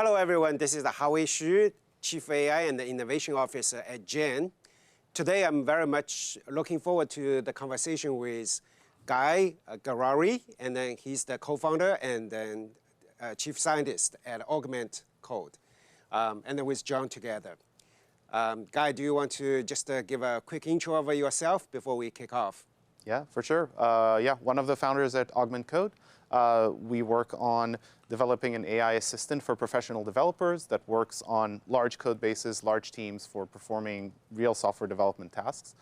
Hello, everyone. This is Howie Xu, Chief AI and Innovation Officer at Gen. Today, I'm very much looking forward to the conversation with Gur-Ari, and then he's the co-founder and then chief scientist at Augment Code, and then with John together. Guy, do you want to just give a quick intro of yourself before we kick off? Yeah, for sure. Yeah, one of the founders at Augment Code. We work on developing an AI assistant for professional developers that works on large code bases, large teams for performing real software development tasks.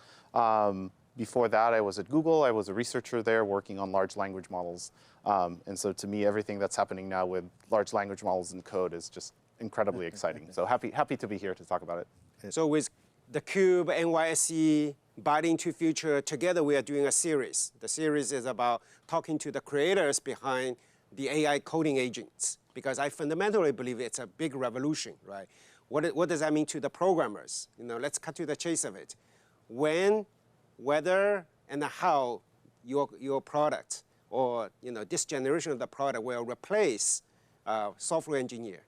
Before that, I was at Google. I was a researcher there working on large language models. And so to me, everything that's happening now with large language models and code is just incredibly exciting. So happy to be here to talk about it. So with theCUBE, NYSE, Biting to Future, together we are doing a series. The series is about talking to the creators behind the AI coding agents, because I fundamentally believe it's a big revolution, right? What does that mean to the programmers? Let's cut to the chase of it. When, whether, and how your product or this generation of the product will replace software engineer.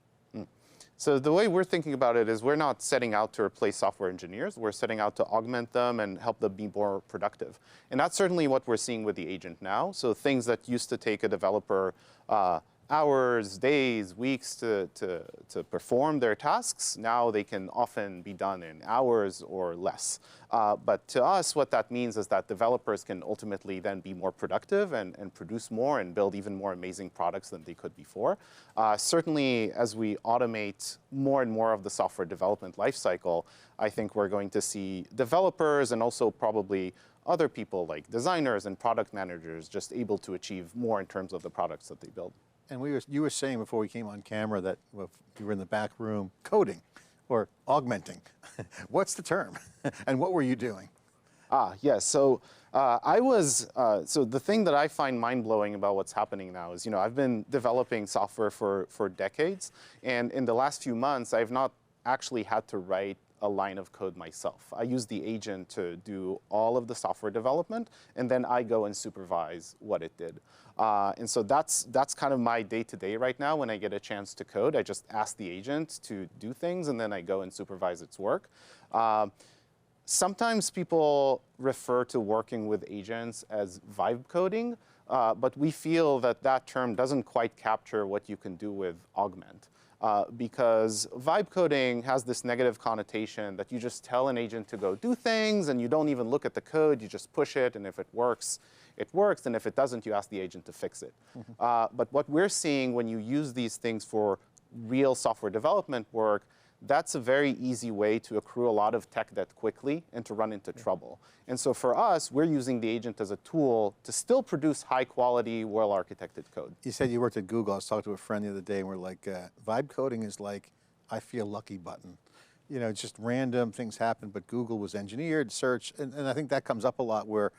So the way we're thinking about it is we're not setting out to replace software engineers. We're setting out to augment them and help them be more productive. And that's certainly what we're seeing with the agent now. So things that used to take a developer hours, days, weeks to perform their tasks, now they can often be done in hours or less. But to us, what that means is that developers can ultimately then be more productive and produce more and build even more amazing products than they could before. Certainly, as we automate more and more of the software development lifecycle, I think we're going to see developers and also probably other people like designers and product managers just able to achieve more in terms of the products that they build. And you were saying before we came on camera that you were in the back room coding or augmenting. What's the term? And what were you doing? Yes. So so the thing that I find mind-blowing about what's happening now is, I've been developing software for decades. And in the last few months, I've not actually had to write a line of code myself. I use the agent to do all of the software development, and then I go and supervise what it did. And so that's kind of my day-to-day right now. When I get a chance to code, I just ask the agent to do things, and then I go and supervise its work. Sometimes people refer to working with agents as vibe coding, but we feel that that term doesn't quite capture what you can do with Augment. Because vibe coding has this negative connotation that you just tell an agent to go do things and you don't even look at the code, you just push it, and if it works, and if it doesn't, you ask the agent to fix it. But what we're seeing when you use these things for real software development work, that's a very easy way to accrue a lot of tech debt quickly and to run into trouble. And so for us, we're using the agent as a tool to still produce high quality, well-architected code. You said you worked at Google. I was talking to a friend the other day and we're like, vibe coding is like, I feel lucky button. It's just random things happen, but Google was engineered, search, and I think that comes up a lot where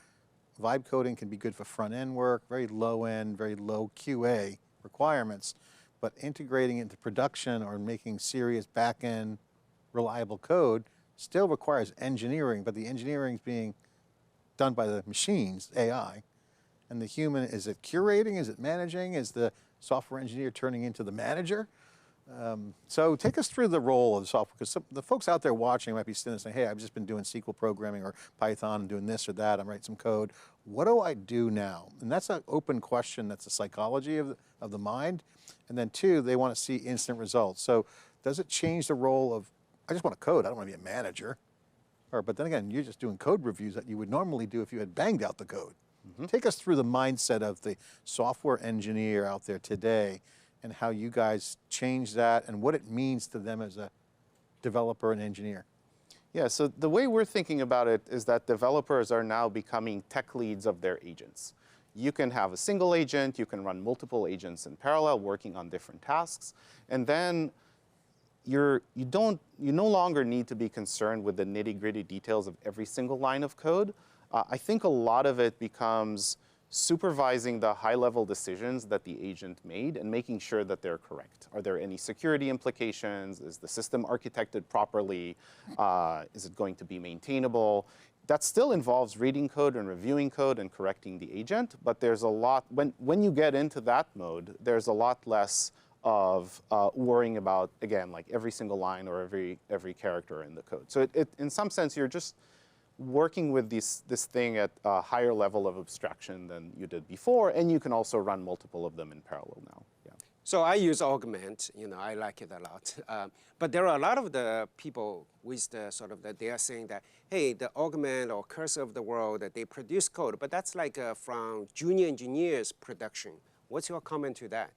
vibe coding can be good for front end work, very low end, very low QA requirements. But integrating into production or making serious back-end reliable code still requires engineering, but the engineering is being done by the machines, AI. And the human, is it curating, is it managing, is the software engineer turning into the manager? So take us through the role of the software, because the folks out there watching might be sitting there saying, hey, I've just been doing SQL programming or Python and doing this or that, I'm writing some code. What do I do now? And that's an open question, that's the psychology of the mind. And then two, they want to see instant results. So does it change the role of, I just want to code, I don't want to be a manager. But then again, you're just doing code reviews that you would normally do if you had banged out the code. Take us through the mindset of the software engineer out there today and how you guys change that and what it means to them as a developer and engineer. Yeah, so the way we're thinking about it is that developers are now becoming tech leads of their agents. You can have a single agent, you can run multiple agents in parallel working on different tasks, and then you no longer need to be concerned with the nitty-gritty details of every single line of code. I think a lot of it becomes supervising the high-level decisions that the agent made and making sure that they're correct. Are there any security implications? Is the system architected properly? Is it going to be maintainable? That still involves reading code and reviewing code and correcting the agent, but there's a lot, when you get into that mode, there's a lot less of worrying about, again, like every single line or every character in the code. So in some sense, you're just working with this thing at a higher level of abstraction than you did before, and you can also run multiple of them in parallel now. Yeah. So I use Augment, I like it a lot. But there are a lot of the people with the sort of, they are saying that, hey, the Augment or Cursor of the world, that they produce code, but that's like from junior engineers production. What's your comment to that?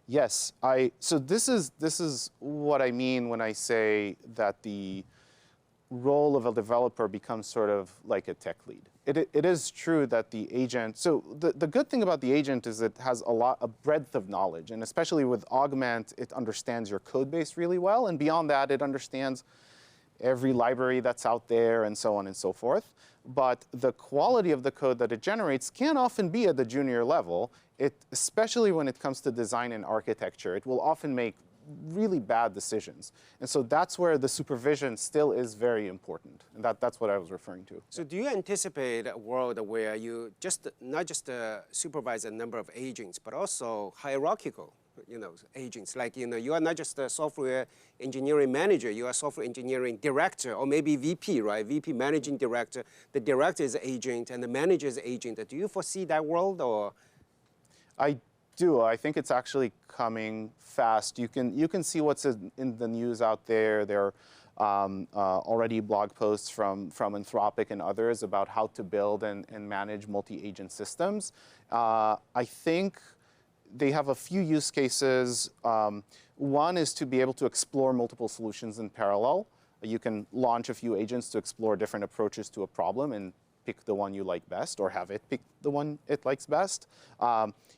Yes, so this is what I mean when I say that the role of a developer becomes sort of like a tech lead. It is true that the agent, so the good thing about the agent is it has a breadth of knowledge, and especially with Augment, it understands your code base really well, and beyond that, it understands every library that's out there and so on and so forth. But the quality of the code that it generates can often be at the junior level, especially when it comes to design and architecture. It will often make really bad decisions. And so that's where the supervision still is very important. And that's what I was referring to. So do you anticipate a world where you not just supervise a number of agents, but also hierarchical, agents? Like, you are not just a software engineering manager, you are a software engineering director, or maybe VP, right? VP managing director. The director is agent and the manager is agent. Do you foresee that world, or? I do. I think it's actually coming fast. You can see what's in the news out there. There are already blog posts from Anthropic and others about how to build and manage multi-agent systems. I think they have a few use cases. One is to be able to explore multiple solutions in parallel. You can launch a few agents to explore different approaches to a problem and pick the one you like best, or have it pick the one it likes best.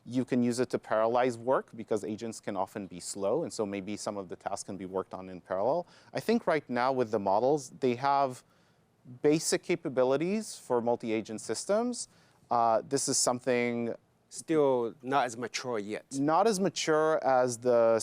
You can use it to parallelize work, because agents can often be slow, and so maybe some of the tasks can be worked on in parallel. I think right now with the models, they have basic capabilities for multi-agent systems. This is something still not as mature yet. Not as mature as the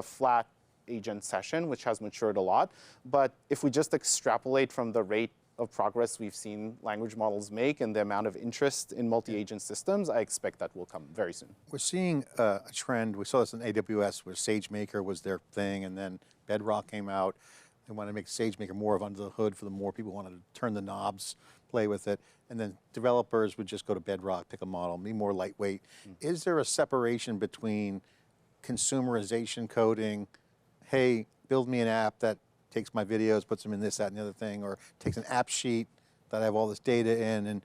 flat agent session, which has matured a lot. But if we just extrapolate from the rate of progress we've seen language models make and the amount of interest in multi-agent systems, I expect that will come very soon. We're seeing a trend. We saw this in AWS where SageMaker was their thing, and then Bedrock came out. They wanted to make SageMaker more of under the hood for the more people wanted to turn the knobs, play with it. And then developers would just go to Bedrock, pick a model, be more lightweight. Is there a separation between consumerization coding, hey, build me an app that takes my videos, puts them in this, that, and the other thing, or takes an app sheet that I have all this data in and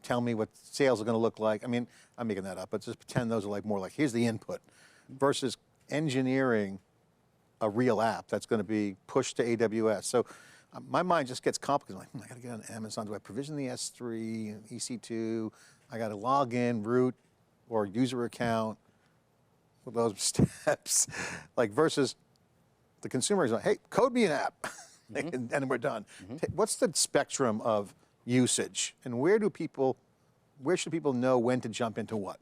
tell me what sales are going to look like? I mean, I'm making that up, but just pretend those are like more like, here's the input, versus engineering a real app that's going to be pushed to AWS. So my mind just gets complicated. I'm like, I got to get on Amazon. Do I provision the S3, EC2? I got to log in, root, or user account with those steps. Like versus the consumer is like, hey, code me an app, and we're done. What's the spectrum of usage, and where should people know when to jump into what?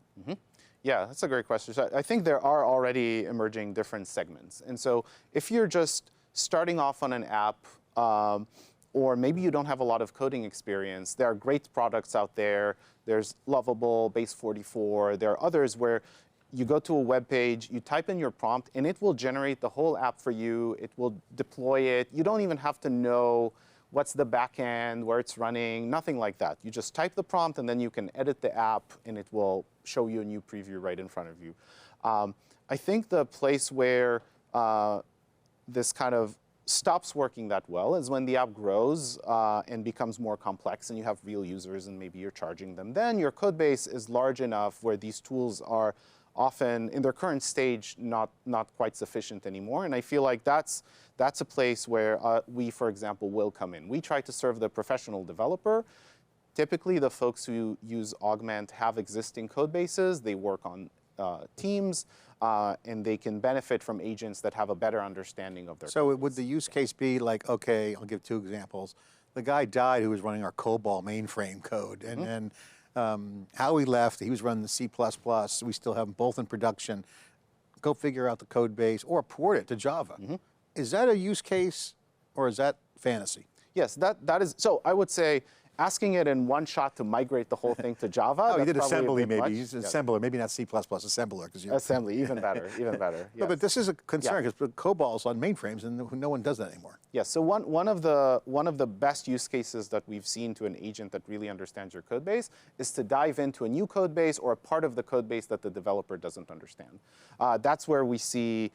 Yeah, that's a great question. So I think there are already emerging different segments. And so if you're just starting off on an app, or maybe you don't have a lot of coding experience, there are great products out there. There's Lovable, Base44. There are others where you go to a web page, you type in your prompt, and it will generate the whole app for you. It will deploy it. You don't even have to know what's the back end, where it's running, nothing like that. You just type the prompt, and then you can edit the app, and it will show you a new preview right in front of you. I think the place where this kind of stops working that well is when the app grows and becomes more complex, and you have real users, and maybe you're charging them. Then your code base is large enough where these tools are often, in their current stage, not quite sufficient anymore. And I feel like that's a place where we, for example, will come in. We try to serve the professional developer. Typically, the folks who use Augment have existing code bases. They work on teams, and they can benefit from agents that have a better understanding of their So code would base. the use case be like, okay, I'll give 2 examples. The guy died who was running our COBOL mainframe code, and then Howie left, he was running the C++, we still have them both in production. Go figure out the code base or port it to Java. Is that a use case, or is that fantasy? Yes, that is, so I would say asking it in one shot to migrate the whole thing to Java. Oh, you did that's probably a assembly bit maybe. much. He's Yeah. assembler, maybe not C++, assembler. Because Assembly, even better, even better. No, Yes. but this is a concern because COBOL's on mainframes and no one does that anymore. Yes, so one of the best use cases that we've seen to an agent that really understands your code base is to dive into a new code base or a part of the code base that the developer doesn't understand. That's where we see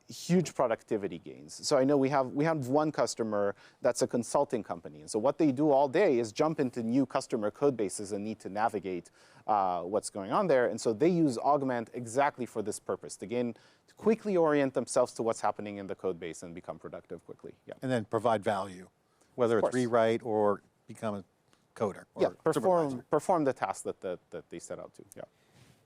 huge productivity gains. So I know we have one customer that's a consulting company, and so what they do all day is jump into new customer code bases and need to navigate what's going on there. And so they use Augment exactly for this purpose, to quickly orient themselves to what's happening in the code base and become productive quickly. Yeah. And then provide value, whether it's rewrite or become a coder. Or perform the task that they set out to. Yeah.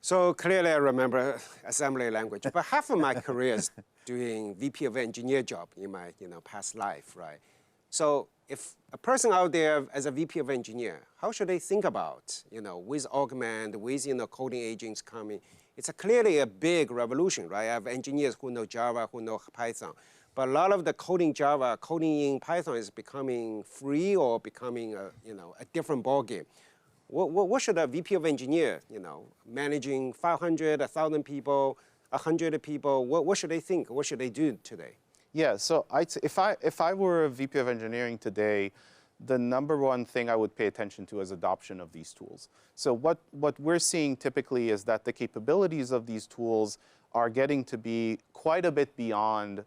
So clearly I remember assembly language, but half of my career is doing VP of engineer job in my past life, right? So if a person out there as a VP of engineer, how should they think about, with Augment, with coding agents coming? It's clearly a big revolution, right? I have engineers who know Java, who know Python, but a lot of the coding Java, coding in Python is becoming free or becoming a different ballgame. What should a VP of engineer, managing 500, 1,000 people, 100 people, what should they think? What should they do today? Yeah, so if I were a VP of engineering today, the number one thing I would pay attention to is adoption of these tools. So what we're seeing typically is that the capabilities of these tools are getting to be quite a bit beyond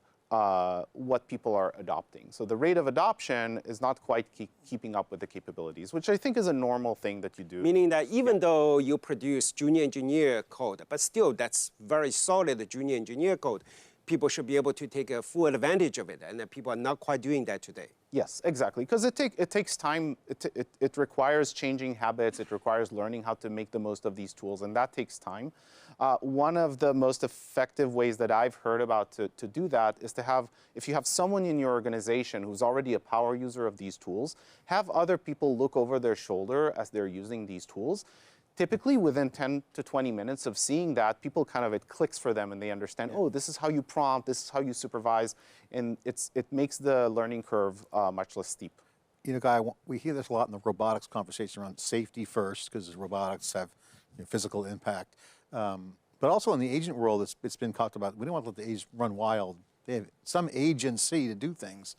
what people are adopting. So the rate of adoption is not quite keeping up with the capabilities, which I think is a normal thing that you do. Meaning that even though you produce junior engineer code, but still that's very solid junior engineer code, people should be able to take a full advantage of it, and that people are not quite doing that today. Yes, exactly, because it takes time. It requires changing habits. It requires learning how to make the most of these tools, and that takes time. One of the most effective ways that I've heard about to do that is to have, if you have someone in your organization who's already a power user of these tools, have other people look over their shoulder as they're using these tools. Typically, within 10 to 20 minutes of seeing that, people it clicks for them and they understand, oh, this is how you prompt, this is how you supervise, and it makes the learning curve much less steep. Guy, we hear this a lot in the robotics conversation around safety first, because robotics have physical impact. But also in the agent world, it's been talked about, we don't want to let the agents run wild. They have some agency to do things.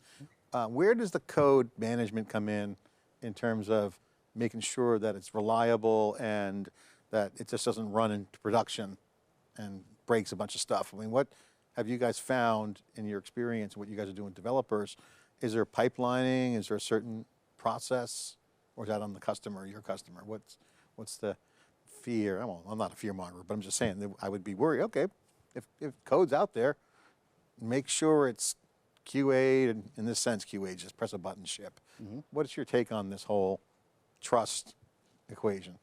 Where does the code management come in terms of making sure that it's reliable and that it just doesn't run into production and breaks a bunch of stuff? I mean, what have you guys found in your experience, what you guys are doing with developers? Is there pipelining? Is there a certain process? Or is that on the customer, your customer? What's the fear? I'm not a fear monger, but I'm just saying that I would be worried, okay, if code's out there, make sure it's QA'd, and in this sense, QA, just press a button, ship. Mm-hmm. What's your take on this whole trust equation?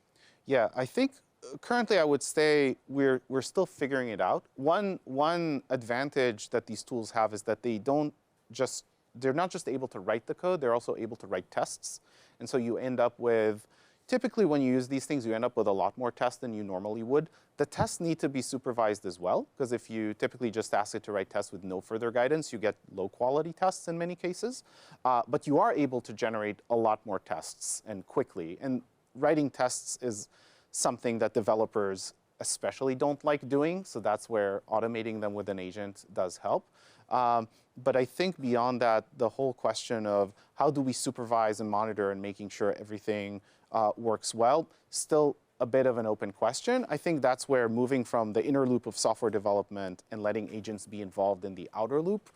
Yeah, I think currently I would say we're still figuring it out. One advantage that these tools have is that they're not just able to write the code, they're also able to write tests. And so you end up with, typically when you use these things, you end up with a lot more tests than you normally would. The tests need to be supervised as well, because if you typically just ask it to write tests with no further guidance, you get low quality tests in many cases. But you are able to generate a lot more tests and quickly. And writing tests is something that developers especially don't like doing, so that's where automating them with an agent does help. But I think beyond that, the whole question of how do we supervise and monitor and making sure everything works well, still a bit of an open question. I think that's where moving from the inner loop of software development and letting agents be involved in the outer loop,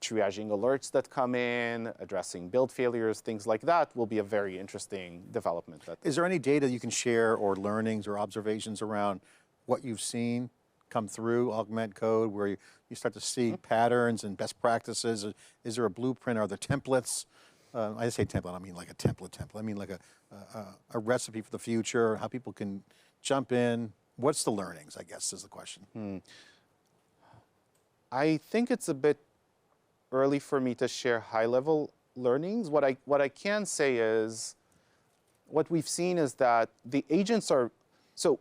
triaging alerts that come in, addressing build failures, things like that will be a very interesting development. Is there any data you can share or learnings or observations around what you've seen come through Augment Code, where you start to see patterns and best practices? Is there a blueprint? Are there templates? I say template, I don't mean like a template. I mean like a recipe for the future, how people can jump in. What's the learnings, I guess, is the question. I think it's a bit early for me to share high-level learnings. What I can say is, what we've seen is that the agents are, so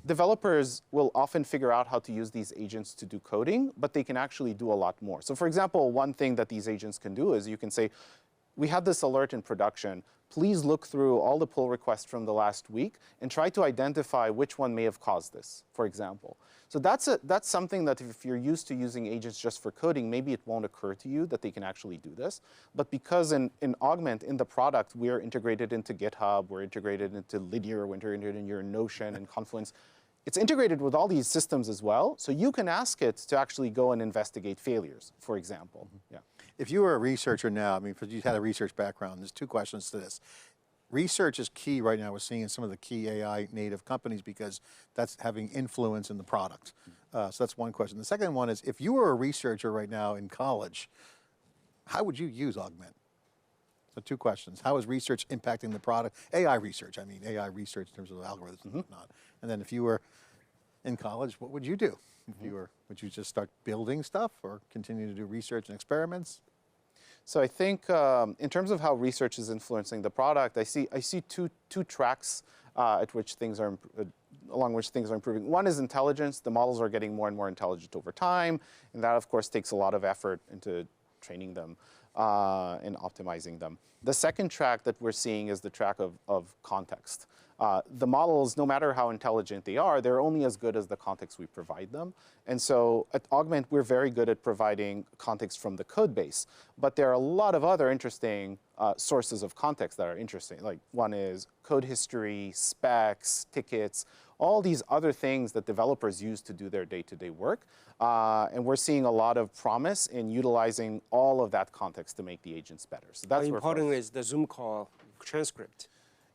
developers will often figure out how to use these agents to do coding, but they can actually do a lot more. So for example, one thing that these agents can do is you can say, we had this alert in production, please look through all the pull requests from the last week and try to identify which one may have caused this, for example. So that's something that if you're used to using agents just for coding, maybe it won't occur to you that they can actually do this. But because in Augment, in the product, we're integrated into GitHub, we're integrated into Linear, we're integrated in your Notion and Confluence, it's integrated with all these systems as well, so you can ask it to actually go and investigate failures, for example. Yeah. If you were a researcher now, I mean, because you had a research background, there's two questions to this. Research is key right now. We're seeing in some of the key AI native companies because that's having influence in the product. So that's one question. The second one is, if you were a researcher right now in college, how would you use Augment? So two questions. How is research impacting the product? AI research, I mean, AI research in terms of algorithms and whatnot. And then if you were in college, what would you do? If you were, would you just start building stuff or continue to do research and experiments? So I think in terms of how research is influencing the product, I see two tracks at which things are along which things are improving. One is intelligence. The models are getting more and more intelligent over time, and that of course takes a lot of effort into training them and optimizing them. The second track that we're seeing is the track of context. The models, no matter how intelligent they are, they're only as good as the context we provide them. And so at Augment, we're very good at providing context from the code base. But there are a lot of other interesting sources of context that are interesting. Like one is code history, specs, tickets, all these other things that developers use to do their day-to-day work. And we're seeing a lot of promise in utilizing all of that context to make the agents better. So that's How important is the Zoom call transcript?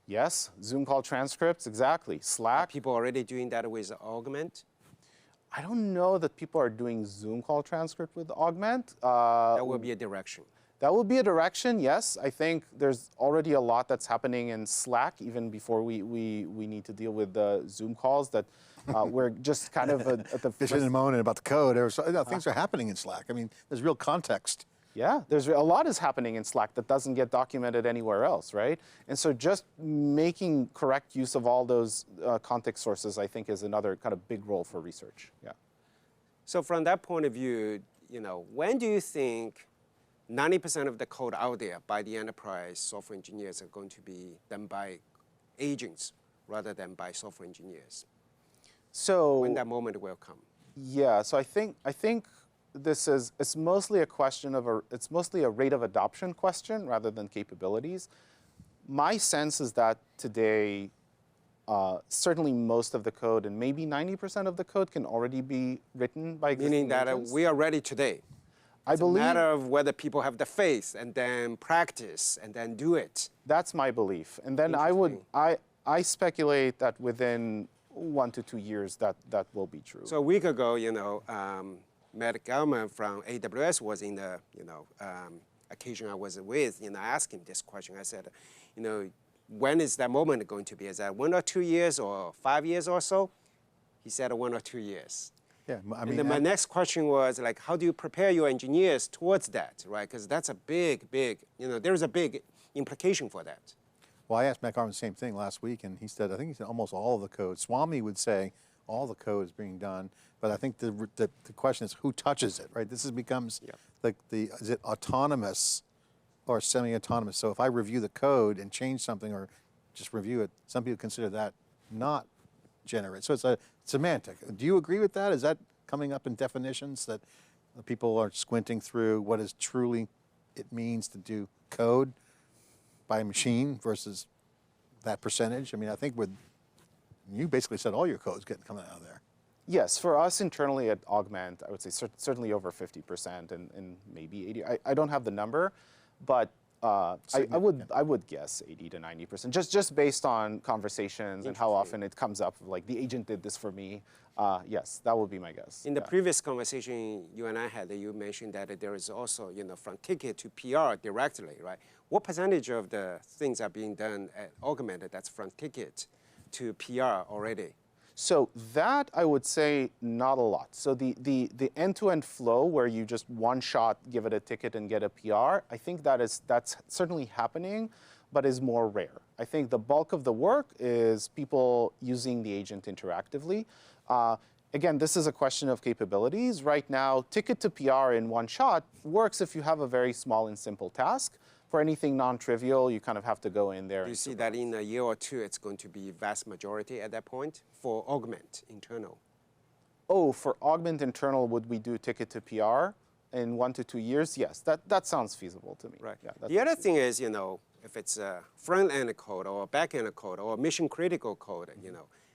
Yes, Zoom call transcripts, exactly. Slack. Are people already doing that with Augment? I don't know that people are doing Zoom call transcript with Augment. That will be a direction. That will be a direction, yes. I think there's already a lot that's happening in Slack, even before we need to deal with the Zoom calls that we're just kind of at the Bitching and moaning about the code. Things are happening in Slack. I mean, there's real context. Yeah, there's a lot is happening in Slack that doesn't get documented anywhere else, right? And so just making correct use of all those context sources, I think, is another kind of big role for research. Yeah. So from that point of view, when do you think 90% of the code out there by the enterprise software engineers are going to be done by agents rather than by software engineers? So when that moment will come? Yeah, so I think it's mostly a question of it's mostly a rate of adoption question rather than capabilities. My sense is that today, certainly most of the code and maybe 90% of the code can already be written by existing Meaning that agents. we are ready today. I believe It's a matter of whether people have the faith and then practice and then do it. That's my belief. And then I speculate that within 1 to 2 years that will be true. So a week ago, Matt Gelman from AWS was in the occasion I was with. I asked him this question. I said, when is that moment going to be? Is that 1 or 2 years or 5 years or so? He said 1 or 2 years. Yeah, I mean, and then my next question was like, how do you prepare your engineers towards that, right? Because that's a big, there's a big implication for that. Well, I asked Matt Garman the same thing last week, and he said almost all of the code. Swami would say all the code is being done, but I think the question is who touches it, right? This becomes like is it autonomous or semi-autonomous? So if I review the code and change something or just review it, some people consider that not generate. So it's a semantic. Do you agree with that? Is that coming up in definitions that people are squinting through what is truly it means to do code by a machine versus that percentage? I mean, I think you basically said all your code's coming out of there. Yes, for us internally at Augment, I would say certainly over 50% and maybe 80. I don't have the number, but I would guess 80 to 90%, just based on conversations and how often it comes up, like the agent did this for me. Yes, that would be my guess. In the previous conversation you and I had, you mentioned that there is also, from ticket to PR directly, right? What percentage of the things are being done at Augmented that's from ticket to PR already? So that, I would say, not a lot. So the end-to-end flow where you just one shot give it a ticket and get a PR, I think that's certainly happening, but is more rare. I think the bulk of the work is people using the agent interactively. Again, this is a question of capabilities. Right now, ticket to PR in one shot works if you have a very small and simple task. For anything non-trivial, you kind of have to go in there. Do you see that in a year or two, it's going to be vast majority at that point for Augment internal? Oh, for Augment internal, would we do ticket to PR in 1 to 2 years? Yes, that sounds feasible to me. Right. Yeah, The other thing is, if it's a front-end code or back-end code or mission-critical code,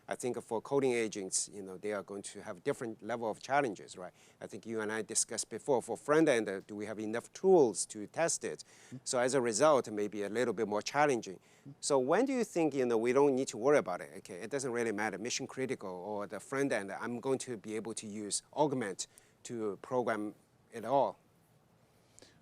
I think for coding agents, they are going to have different level of challenges, right? I think you and I discussed before, for front-end, do we have enough tools to test it? So as a result, it may be a little bit more challenging. So when do you think, we don't need to worry about it? Okay, it doesn't really matter, mission-critical or the front-end, I'm going to be able to use Augment to program it all.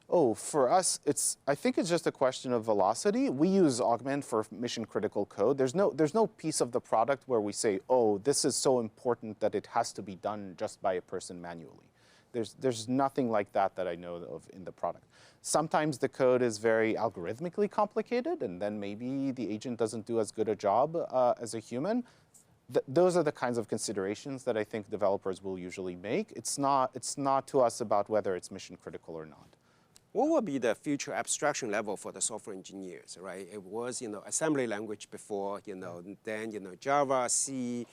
Oh, for us, I think it's just a question of velocity. We use Augment for mission-critical code. There's no piece of the product where we say, oh, this is so important that it has to be done just by a person manually. There's nothing like that I know of in the product. Sometimes the code is very algorithmically complicated, and then maybe the agent doesn't do as good a job as a human. Those are the kinds of considerations that I think developers will usually make. It's not to us about whether it's mission-critical or not. What will be the future abstraction level for the software engineers, right? It was, assembly language before, then, Java, C,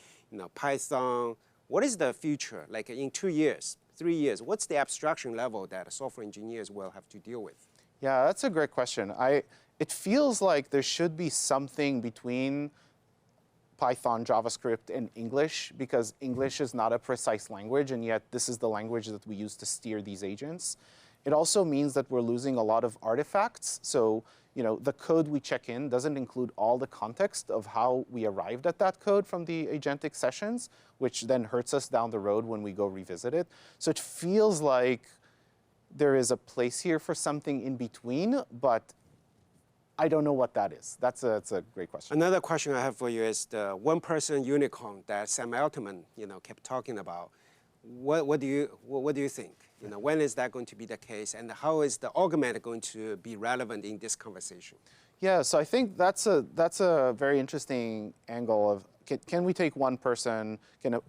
Python. What is the future? Like in 2 years, 3 years, what's the abstraction level that software engineers will have to deal with? Yeah, that's a great question. It feels like there should be something between Python, JavaScript, and English, because English is not a precise language, and yet this is the language that we use to steer these agents. It also means that we're losing a lot of artifacts. So, the code we check in doesn't include all the context of how we arrived at that code from the agentic sessions, which then hurts us down the road when we go revisit it. So it feels like there is a place here for something in between, but I don't know what that is. That's a great question. Another question I have for you is the one-person unicorn that Sam Altman, kept talking about. What do you think? When is that going to be the case, and how is the augment going to be relevant in this conversation? Yeah, so I think that's a very interesting angle of can we take one person,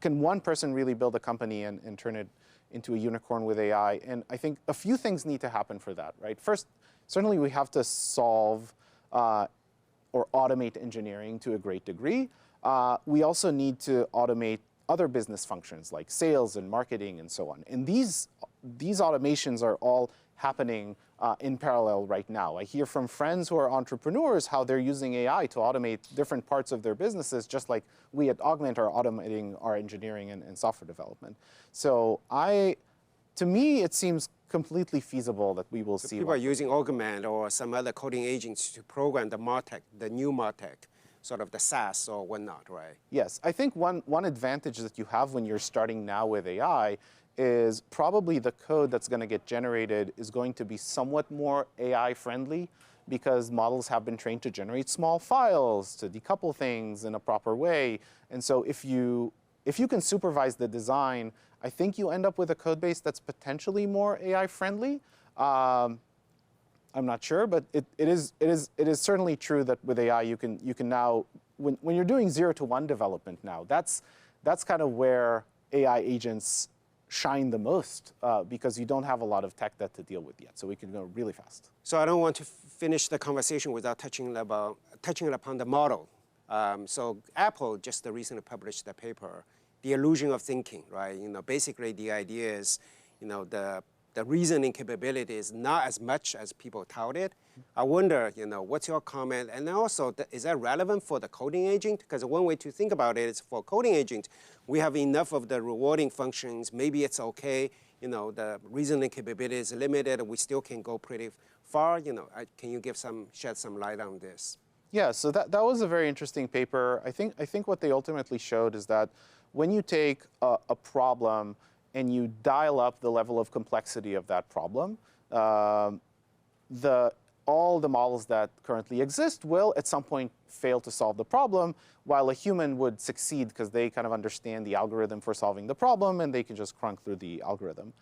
can one person really build a company and turn it into a unicorn with AI? And I think a few things need to happen for that, right? First, certainly we have to solve or automate engineering to a great degree. We also need to automate other business functions like sales and marketing and so on. And these automations are all happening in parallel right now. I hear from friends who are entrepreneurs how they're using AI to automate different parts of their businesses, just like we at Augment are automating our engineering and software development. So to me, it seems completely feasible that we will see. People are using Augment or some other coding agents to program the MarTech, the new MarTech, sort of the SaaS or whatnot, right? Yes, I think one advantage that you have when you're starting now with AI is probably the code that's going to get generated is going to be somewhat more AI friendly, because models have been trained to generate small files, to decouple things in a proper way. And so if you can supervise the design, I think you end up with a code base that's potentially more AI friendly. I'm not sure, but it is certainly true that with AI you can now, when you're doing 0 to 1 development now, that's kind of where AI agents shine the most, because you don't have a lot of tech debt to deal with yet, so we can go really fast. So I don't want to finish the conversation without touching upon the model. So Apple just recently published a paper, The Illusion of Thinking, right? Basically the idea is, the reasoning capability is not as much as people touted. I wonder, what's your comment? And also, is that relevant for the coding agent? Because one way to think about it is for coding agent, we have enough of the rewarding functions. Maybe it's okay. The reasoning capability is limited. We still can go pretty far. Can you shed some light on this? Yeah, so that was a very interesting paper. I think what they ultimately showed is that when you take a problem and you dial up the level of complexity of that problem, all the models that currently exist will at some point fail to solve the problem, while a human would succeed because they kind of understand the algorithm for solving the problem and they can just crunk through the algorithm.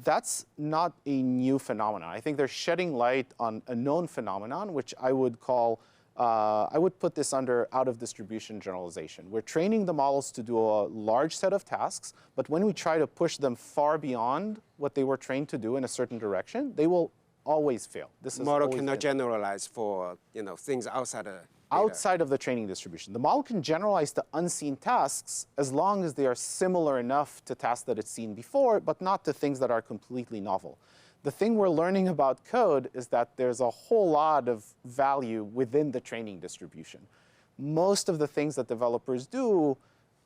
That's not a new phenomenon. I think they're shedding light on a known phenomenon, which I would call I would put this under out-of-distribution generalization. We're training the models to do a large set of tasks, but when we try to push them far beyond what they were trained to do in a certain direction, they will always failed. This has Model always cannot been- generalize for things outside of data. outside of the training distribution. The model can generalize to unseen tasks as long as they are similar enough to tasks that it's seen before, but not to things that are completely novel. The thing we're learning about code is that there's a whole lot of value within the training distribution. Most of the things that developers do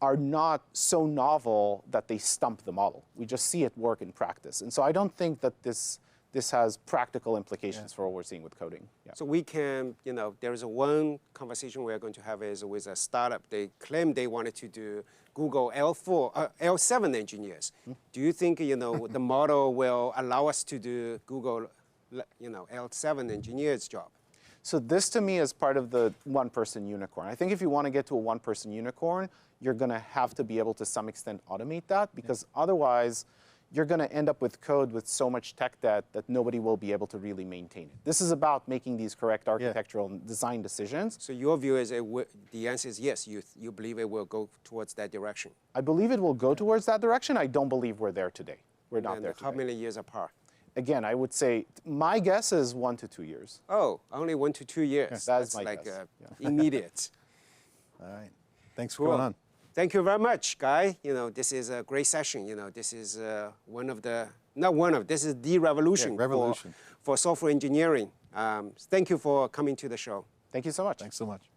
are not so novel that they stump the model. We just see it work in practice. And so I don't think that this has practical implications for what we're seeing with coding. Yeah. So we can, there is one conversation we're going to have is with a startup. They claim they wanted to do Google L7 engineers. Do you think, the model will allow us to do Google, L7 engineers job? So this to me is part of the one-person unicorn. I think if you want to get to a one-person unicorn, you're going to have to be able to some extent automate that, because otherwise you're going to end up with code with so much tech debt that nobody will be able to really maintain it. This is about making these correct architectural and design decisions. So your view is the answer is yes, you believe it will go towards that direction. I believe it will go towards that direction. I don't believe we're there today. We're not And there today. how many years apart? Again, I would say my guess is 1 to 2 years. Oh, only 1 to 2 years. That is That's my like guess. immediate. All right. Thanks for coming on. Thank you very much, Guy. This is a great session. This is this is the revolution, revolution. For software engineering. Thank you for coming to the show. Thank you so much. Thanks so much.